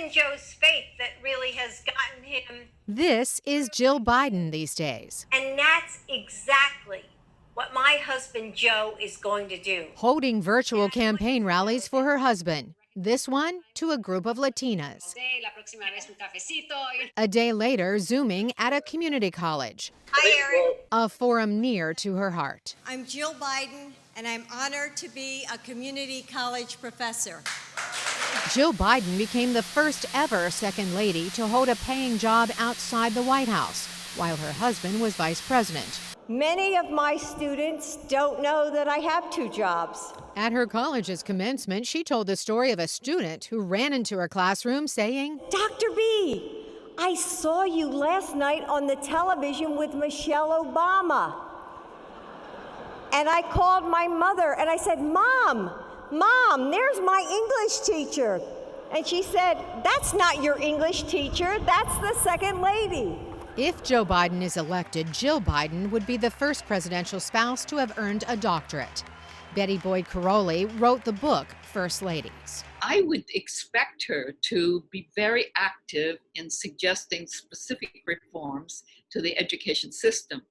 in Joe's faith that really has gotten him. This is Jill Biden these days, And that's exactly what my husband Joe is going to do. holding virtual campaign rallies for her husband. This one to a group of Latinas. A day later, Zooming at a community college, Hi, Erin. a forum near to her heart. I'm Jill Biden, and I'm honored to be a community college professor. Jill Biden became the first ever second lady to hold a paying job outside the White House, while her husband was vice president. Many of my students don't know that I have 2 jobs. At her college's commencement, she told the story of a student who ran into her classroom saying, Dr. B, I saw you last night on the television with Michelle Obama. And I called my mother and I said, Mom, there's my English teacher. And she said, that's not your English teacher, that's the second lady. if Joe Biden is elected, Jill Biden would be the first presidential spouse to have earned a doctorate. Betty Boyd Caroli wrote the book First Ladies. I would expect her to be very active in suggesting specific reforms to the education system.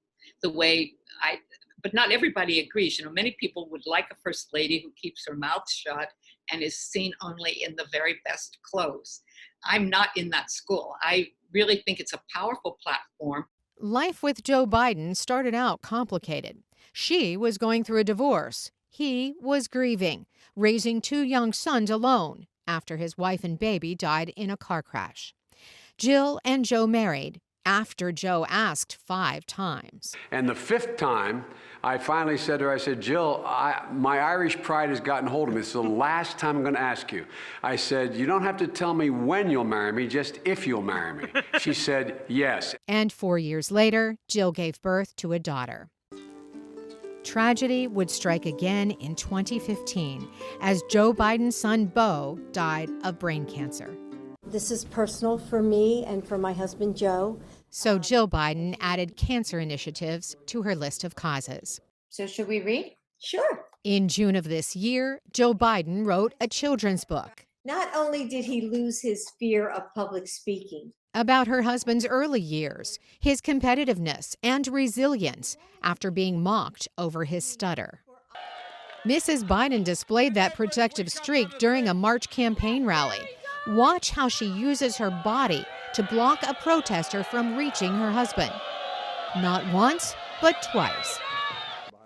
But not everybody agrees. You know, many people would like a first lady who keeps her mouth shut and is seen only in the very best clothes. I'm not in that school. I really think it's a powerful platform. Life with Joe Biden started out complicated. She was going through a divorce. He was grieving, raising 2 young sons alone after his wife and baby died in a car crash. Jill and Joe married after Joe asked 5 times. And the 5th time, I finally said to her, I said, Jill, my Irish pride has gotten hold of me. It's the last time I'm going to ask you. I said, you don't have to tell me when you'll marry me, just if you'll marry me. She said, yes. And 4 years later, Jill gave birth to a daughter. Tragedy would strike again in 2015 as Joe Biden's son, Beau, died of brain cancer. This is personal for me and for my husband, Joe. So Jill Biden added cancer initiatives to her list of causes. So should we read? Sure. In June of this year, Joe Biden wrote a children's book Not only did he lose his fear of public speaking, about her husband's early years, his competitiveness and resilience after being mocked over his stutter. Mrs. Biden displayed that protective streak during a March campaign rally. Watch how she uses her body to block a protester from reaching her husband. Not once, but twice.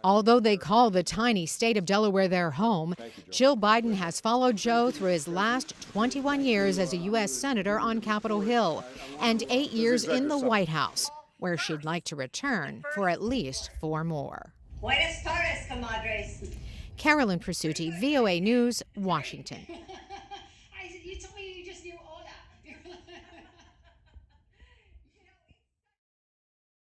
Although they call the tiny state of Delaware their home, Jill Biden has followed Joe through his last 21 years as a U.S. Senator on Capitol Hill and 8 years in the White House, where she'd like to return for at least 4 more. Buenas tardes, comadres. Carolyn Presutti, VOA News, Washington. You told me you just knew all